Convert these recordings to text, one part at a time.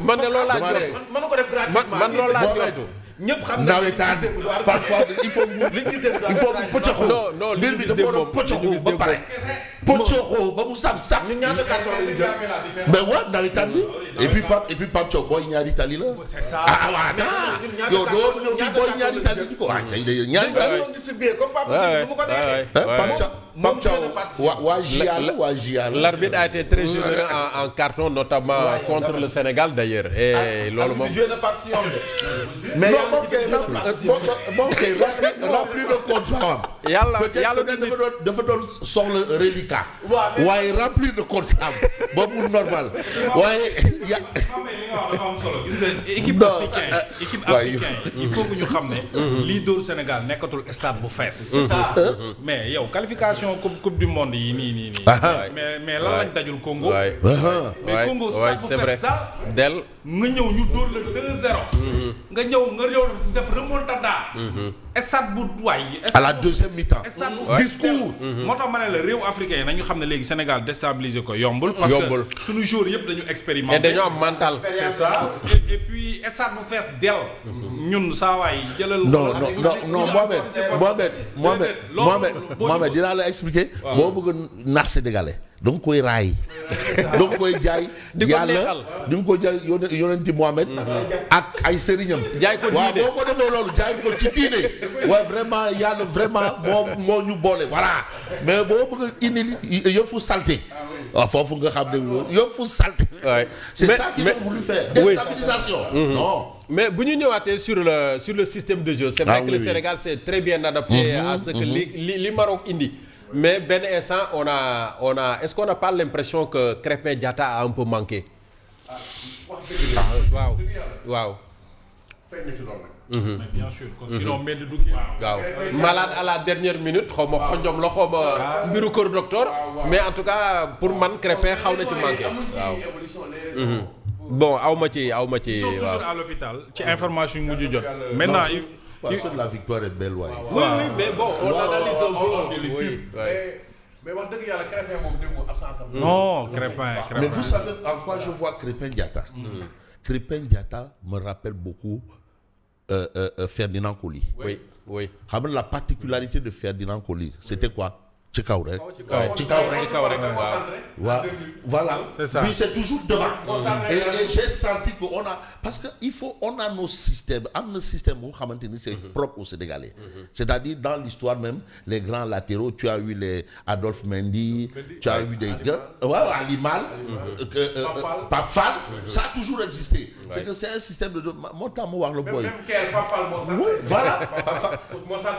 man de loolu laa jot man ko def gratuitement man loolu laa jot. ñëpp xam nawetaan parfois il faut mu pëccaxoo. non mbir bi dafa war a pëccaxoo ba pare. pëccaxoo ba mu saf. ñun ñaata carton lañu jël. mais waaw nawetaan bi. et puis Pape Thiaw booy ñaari tali la. c'est ça. waaw yow doo ñëw fi booy ñaari tali di ko. waaw tey de ñaari tali. distribué comme Pape mu ko neexee. Pape Thiaw waa GIA la waa GIA la. L'arbitre a été très généreux en carton notamment contre le Sénégal d'ailleurs et loolu moom. mais moom kay rempli de contrat. yàlla peut-être dafa doon soxla reliquat. waaye rempli de contrat boobu normal waaye ya. dafa am solo gis nga équipe africaine il faut que ñu xam ne. lii dóor Sénégal nekkatul stade bu fees. c'est ça mais yow qualification coupe du monde yi nii. mais lan lañ dajul Congo. mais Congo stade bu fees daal nga ñëw ñu dóor la 2-0. nga ñëw def remontada. stade bu waay. à la deuxième mi-temps. discours. moo tax ma ne la réew africain yi nañu xam ne léegi Sénégal déstabiliser ko yombul. parce que suñu joueurs yëpp dañu expérimenté. et dañoo am mental. c'est ça et puis stade bu fees del. ñun saa waay jëlal. non Mohamed dinaa la expliquer. boo bëgg nax sénégalais. da nga koy raay. da nga koy jaay. yàlla di nga ko jaay yonenti Mohamed. ak ay sëriñam. jaay ko diine waaw boo ko defee loolu jaay ko ci diine. waaye vraiment yàlla vraiment moo ñu boole voilà mais boo bëgg indi yëfu salté. waaw foofu nga xam ne yëfu salté. c'est ça qu'ils ont voulu faire. déstabilisation. non. mais bu ñu ñëwaatee sur le système de jeu. c'est vrai que le Sénégal s'est très bien adapté à ce que li Maroc indi. mais benn instant on a est-ce qu'on n'a pas l'impression que Krépin Diatta a un peu manqué. waaw. mais bien sûr kon sinon mel du kii. waaw malade à la dernière minute xaw ma xonjom la xaw ma mbiru kër docteur. mais en tout cas pour man Krépin xaw na ci manqué. waaw. bon aw ma ci. ils sont toujours à l'hôpital ci information yu mujj jot. maintenant la victoire est belle waaye. oui mais bon on analyse un peu. mais wax dëgg yàlla Krépin moom démb absence am. non Krépin. mais vous savez en quoi je vois Krépin Diatta. Krépin Diatta me rappelle beaucoup Ferdinand Coly. oui. xam nga la particularité de Ferdinand Coly c'était quoi. ci kaw rek. ci kaw rek waaw voilà. c'est ça puis c'est toujours devant. et j'ai senti que parce que on a nos systèmes am na système bu xamante ni c'est propre aux Sénégalais. c'est-à-dire dans l'histoire même les grands latéraux tu as eu les Adolphe Mendy. tu as eu des gars Ali Mal. Pape Fall. ça a toujours existé. c'est que c'est un système de moo tax mu wax la booy. même Pape Fall moo sant. voilà Pape Fall. moo sant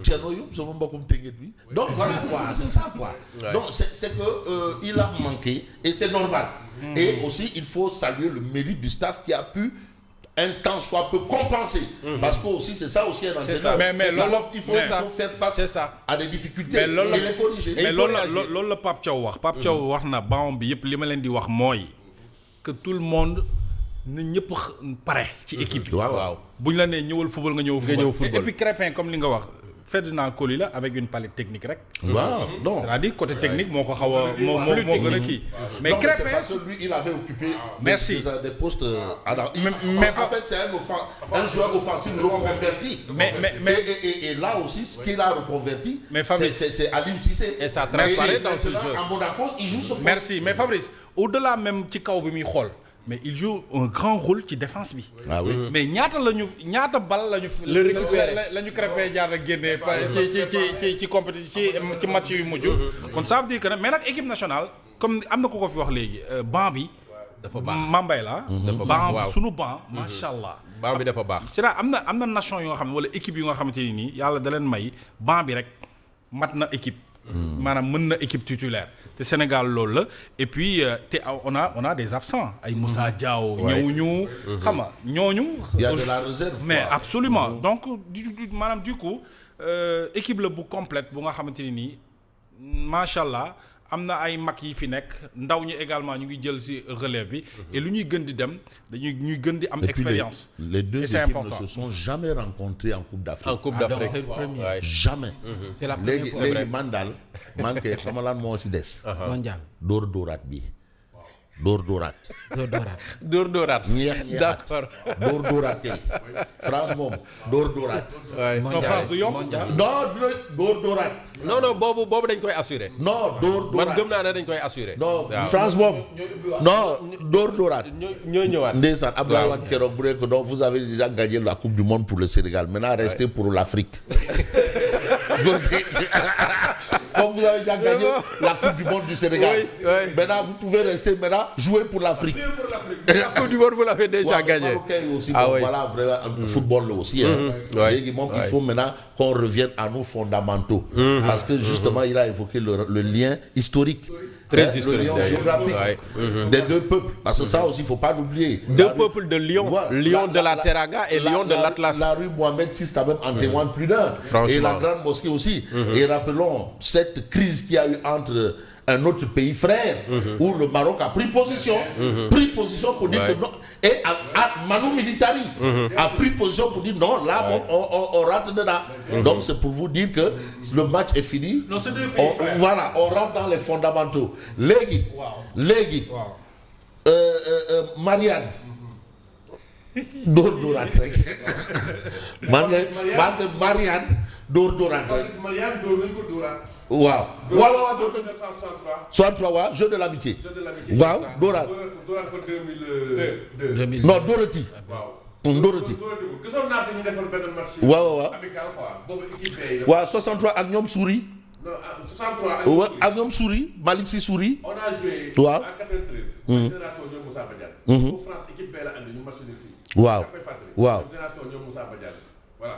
Thierno Youm sama mbokkum tëngeet bi. donc voilà quoi c'est ça quoi. donc c'est que il a manqué et c'est normal. et aussi il faut saluer le mérite du staff qui a pu un temps soit peu compenser. parce que aussi c'est ça aussi un entraîneur. mais loolu il faut faire face à des difficultés. et les corriger. mais loolu la Pape Thiaw wax. Pape Thiaw wax na banc bi yëpp li ma leen di wax mooy que tout le monde na ñëpp pare ci équipe bi. waaw bu ñu la nee ñëwal football nga ñëw football. et puis Krépin comme li nga wax. Ferdinand Coly la avec une palette technique rek. waaw non c'est-à-dire côté technique moo ko xaw a moo gën a kii. mais Krépin c'est parce que lui il avait occupé. des postes. mais en fait c'est un joueur offensif reconverti. mais et là aussi ce qu'il a reconverti. mais Fabrice c'est Aliou Cissé. et ça transparaît dans ce jeu. à Monaco il joue ce poste. merci mais Fabrice au-delà même ci kaw bi muy xool. mais il joue un grand rôle ci défense bi. ah oui mais ñaata bal lañu. le récupérer lañu Krépin jaar a génnee ci compétition ci match yu mujj. kon ça veut dire que mais nag équipe nationale comme am na ko fi wax léegi banc bi. dafa baax Mambay la. dafa baax waaw sunu banc macha allah. banc bi dafa baax. c'est-à-dire am na nation yu nga xam ne wala équipe yu nga xamante ni nii yàlla da leen may banc bi rek mat na équipe. maanaam mën na équipe titulaire. te Sénégal loolu la et puis te on a des absents ay Moussa Diaw. ñëwuñu. xam nga ñooñu. il y a de la réserve. mais absolument donc maanaam du coup équipe la bu complète bu nga xamante ni nii macha allah am na ay mag yi fi nekk ndaw ñi également ñu ngi jël ci relève bi. et lu ñuy gën di dem ñuy gën di am expérience. les deux équipes ne se sont jamais rencontrées en Coupe d'Afrique. en Coupe d'Afrique c'est le premier. jamais. c'est la première fois léegi man daal man kay xam lan moo ci des. mondial. dóoraat bi. dóor-dóoraat. dóor-dóoraat. ñeex-ñeexaat. d'accord. dóor-dóoraat tey France moom dóor-dóoraat. non France du yomb. non dóor-dóoraat. non boobu dañ koy assurer. non dóor-dóoraat man gëm naa ne dañ koy assurer. non waaw. France moom. non dóor-dóoraat. ñooy ñëwaat. ndeysaan Abdoulaye Wade keroog bu nekk donc vous avez déjà gagné la coupe du monde pour le Sénégal maintenant restez pour l'Afrique. Comme vous avez déjà gagné la coupe du monde du Sénégal. Oui. Maintenant vous pouvez rester maintenant jouer pour l'Afrique. La coupe du monde vous l'avez déjà gagné. Aussi, ah bon, oui. voilà vraiment football là aussi. Il faut maintenant qu'on revienne à nos fondamentaux. Parce que justement il a évoqué le lien historique. Très historique. Le lien géographique des deux peuples. Parce que ça aussi il ne faut pas l'oublier. Deux peuples de Lion. Lion de la Teranga et Lion de l'Atlas. La rue Mohamed VI quand même en témoigne plus d'un. Et la grande mosquée aussi. Et rappelons cette crise qu'il y a eu entre un autre pays frère où le Maroc a pris position pour dire que non. Et Manu Militari a pris position pour dire non, là on rentre dedans. Donc c'est pour vous dire que le match est fini. Non, c'est deux pays frères. Voilà, on rentre dans les fondamentaux. Légui, Marianne. dóor-dóoraat rek. Marianne dóor-dóoraat rek. Marianne dóor nañu ko dóoraat. waaw. waaw dóor nañu ko 63 waaw jeu de l'amitié. waaw dóoraat. dóoraat ko 2002. non dóorati. waaw. dóorati. gisoon naa fi ñu defal benn match. waaw. amical quoi boobu équipe yi la. waaw 63 ak ñoom Souris. non 63 ak ñoom Souris Malick Sy Souris. on a joué. waaw en 93. génération ñoom Moussa Badiane. pour France équipe bee la andi ñu match nul fii. waaw génération ñoom Moussa Badiane voilà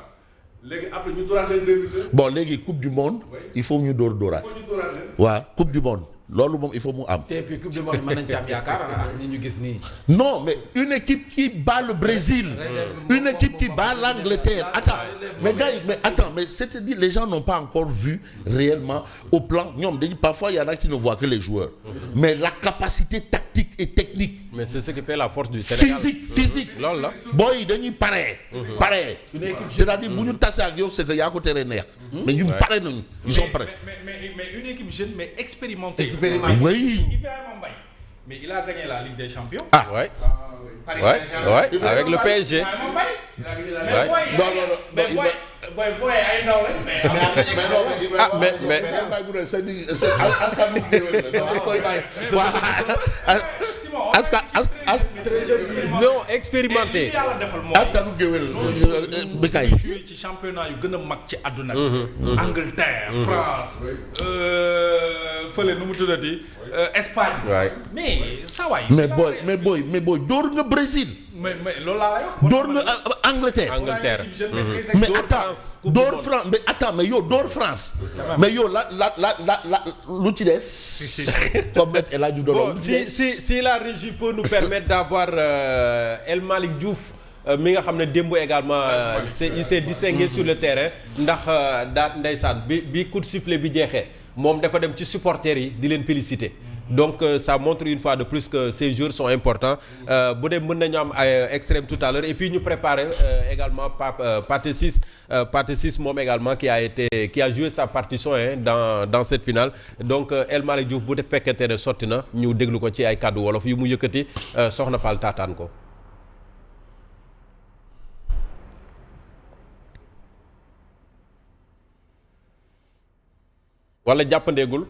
léegi après ñu dóoraat leen 2002. bon léegi coupe du monde. il faut ñu dóoraat. il faut ñu dóoraat leen. waaw coupe du monde loolu moom il faut mu am. te puis coupe du monde mën nañ ci am yaakaar ak ni ñu gis nii. non mais une équipe qui bat le Brésil. une équipe qui bat l'Angleterre. Attends mais c'est-à-dire les gens n'ont pas encore vu réellement au plan ñoom dañu parfois il y en a qui ne voient que les joueurs. mais la capacité tactique et technique. mais c'est ce qui fait la force du Sénégal. physique. loolu la. booy dañuy pare. c'est-à-dire bu ñu tase ak yow c'est que yaa ko tere neex. mais ñu pare nañu. ils sont prêts. mais une équipe jeune mais expérimentée. Oui. Ibrahima Mbaye. Mais il a gagné la Ligue des Champions. Ah ouais. Paris Ouais, Saint-Germain. ouais, avec le PSG. Boy ay ndaw lañ. Non, expérimenté. askanu géwél Bécaye joué ci championnat yu gën a mag ci àdduna bi. Angleterre, France, fële nu mu tuddati Espagne. mais saa waay. mais boy door nga Brésil. mais loolu laa lay wax. door nga Angleterre. mais attends mais yow door France. mais yow la lu ci des. comme El Hadji Dodo. Si la régie peut nous permettre d'avoir El Malick Diouf mi nga xam ne démb également il s'est distingué sur le terrain ndax daa ndeysaan bi coup de sifflet bi jeexee moom dafa dem ci supporters yi di leen féliciter. Donc ça montre une fois de plus que ces jours sont importants bu dee mën nañu am ay extrême tout à l'heure et puis ñu préparer également Pathé Ciss moom également qui a joué sa partition dans cette finale donc El Malick Diouf bu def fekkente ne sotti na ñu déglu ko ci ay kàddu wolof yu mu yëkkati soxna Fall taataan ko. wala jàppandeegul.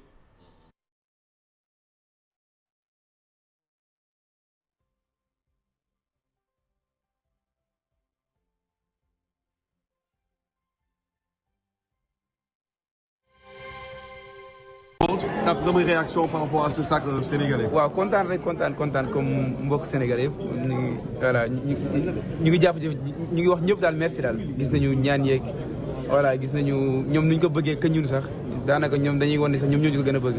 Ta première réaction par rapport à ce sac sénégalais. waaw kontaan comme mbokk sénégalais yëpp ñu ngi jàpp ñu ngi wax ñëpp daal merci daal gis nañu ñaan yeeg voilà gis nañu ñoom nuñ ko bëggee que ñun sax daanaka ñoom dañuy won ni sax ñoom ñoo ñu ko gën a bëgg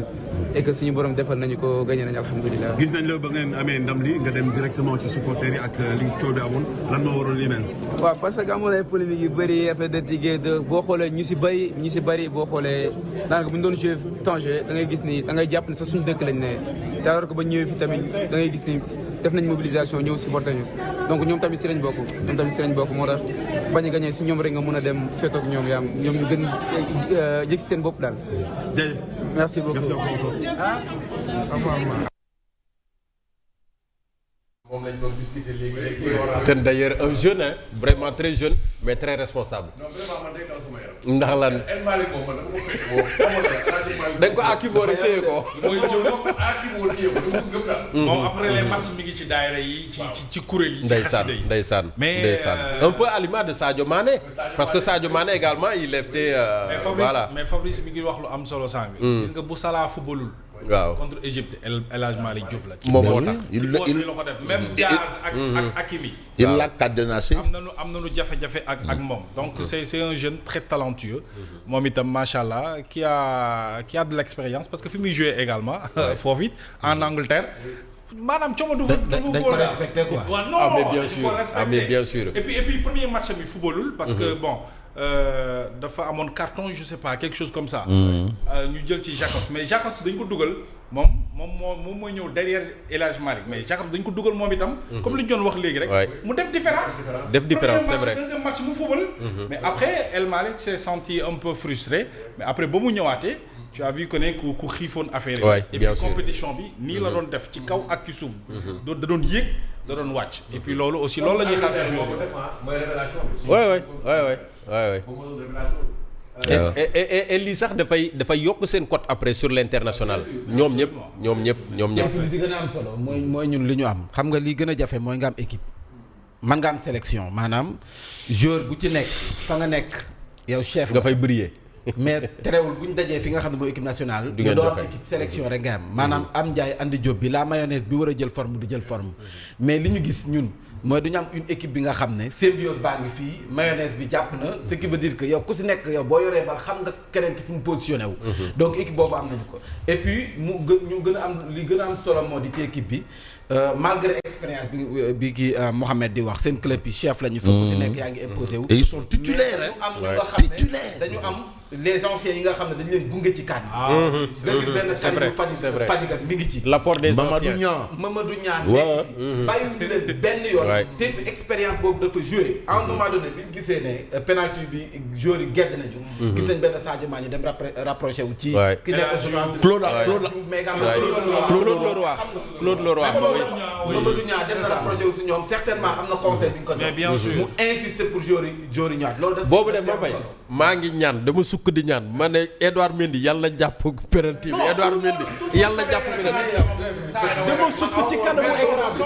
et que suñu borom defal nañu ko gagné nañu alhamdulilah. gis nañ la ba ngeen amee ndam li nga dem directement ci supporters yi ak li coow bi amoon lan moo waroon li mel. waaw parce que amoon ay polémique yu bëri affaire de ticket boo xoolee ñu si bëri boo xoolee daanaka bu ñu doon joué Tanger da ngay gis ni da ngay jàpp ne sax suñu dëkk lañ ne te alors que ba ñëwee fi tamit da ngay gis ni def nañ mobilisation ñëw supporter ñu donc ñoom tamit si lañ bokk moo tax bañ a gagné si ñoom rek nga mën a dem féetoog ñoom ñoom ñu gën yëg si seen bopp daal. jërëjëf merci beaucoup. merci encore. moom lañ doon discuter léegi. te d'ailleurs un jeune hein, vraiment très jeune mais très responsable. non vraiment man day daw sama yaram. ndax lan El Malick moom man dama ko fekk moom xamoon na Alaaji Malick. da nga ko akimoo rek téye ko. mooy jëw akimoo téye ko dama ko gëm daal. moom après les matchs mi ngi ci daayira yi ci kuréel yi. ci xasida yi ndeysaan un peu à l'image de Sadio Mané. parce que Sadio Mané également il était voilà. mais Fabrice mi ngi wax lu am solo sànq. gis nga bu Salah footballul. waaw contre Égypte El Hadj Malick Diouf la. moom moo tax il la ko def même Diaz ak Hakimi. il l'a cadenassé. am nañu jafe-jafe ak moom. donc c'est un jeune très talentueux. moom itam macha allah qui a de l'expérience parce que fi muy jouer également. foofu it en Angleterre. maanaam coono du fa dañ ko respecté quoi. waaw non mais bien sûr et puis premier match bi footballul parce que bon. dafa amoon carton je sais pas quelque chose comme ça. ñu jël ci Jacobs mais Jacobs dañ ko dugal moom mooy ñëw derrière El Hadj Malick mais Jacobs dañ ko dugal moom itam. comme li ñu doon wax léegi rek. mu def différence. c'est vrai deuxième match mu football. mais après El Malick s'est senti un peu frustré mais après ba mu ñëwaatee. tu as vu que ne ku xiifoon affaire yi. et puis compétition bi nii la doon def ci kaw ak ci suuf. da doon yéeg da doon wàcc. et puis loolu aussi loolu la ñuy xaar ci joueur mooy révélation bi. ouais. et lii sax dafay yokk seen cote après sur l'international. ñoom ñëpp. li si gën a am solo mooy ñun li ñu am xam nga li gën a jafe mooy nga am équipe man nga am sélection maanaam joueur bu ci nekk fa nga nekk yow chef nga fay briller. mais terewul bu ñu dajee fi nga xam ne mooy équipe nationale. du ngeen doo am équipe sélection rek nga am maanaam am Ndiaye andi Diop bi la mayonnaise bi war a jël forme du jël forme mais li ñu gis ñun. mooy du ñu am une équipe bi nga xam ne symbiose baa ngi fii mayonnaise bi jàpp na ce qui veut dire que yow ku si nekk yow boo yoree bal xam nga keneen ki fi mu positionné wu. donc équipe boobu am nañu ko. et puis ñu gën a am li gën a am solo moo di ci équipe bi malgré expérience bi kii Mohamed di wax seen club yi chef la ñu. fa ku si nekk yaa ngi imposé wu. et ils sont titulaires mais am ñu nga xam ne dañu am. les anciens yi nga xam ne dañu leen gunge ci kan. c'est vrai c'est vrai Fadiga mi ngi ci. l'apport des anciens Mamadou Niang nekk ci. bàyyiwuñu leen benn yoon. te expérience boobu dafa joué. à un moment donné bi ñu gisee ne penalty bi joueurs yi gedd nañu. gis nañ benn Sadio Mané dem rapproché wu ci. ki nekk Claude Leroy Mamadou Niang dem rapproché wu si ñoom certainement am na conseil bi ñu ko jox. mais bien sûr mu insister pour joueurs yi ñëwaat loolu dafa boobu de ma bay maa ngi ñaan dama sukk di ñaan ma ne Edouard Mendy yàlla jàpp penalty bi Edouard Mendy yàlla jàpp penalty dama sukk ci kanamu écran bi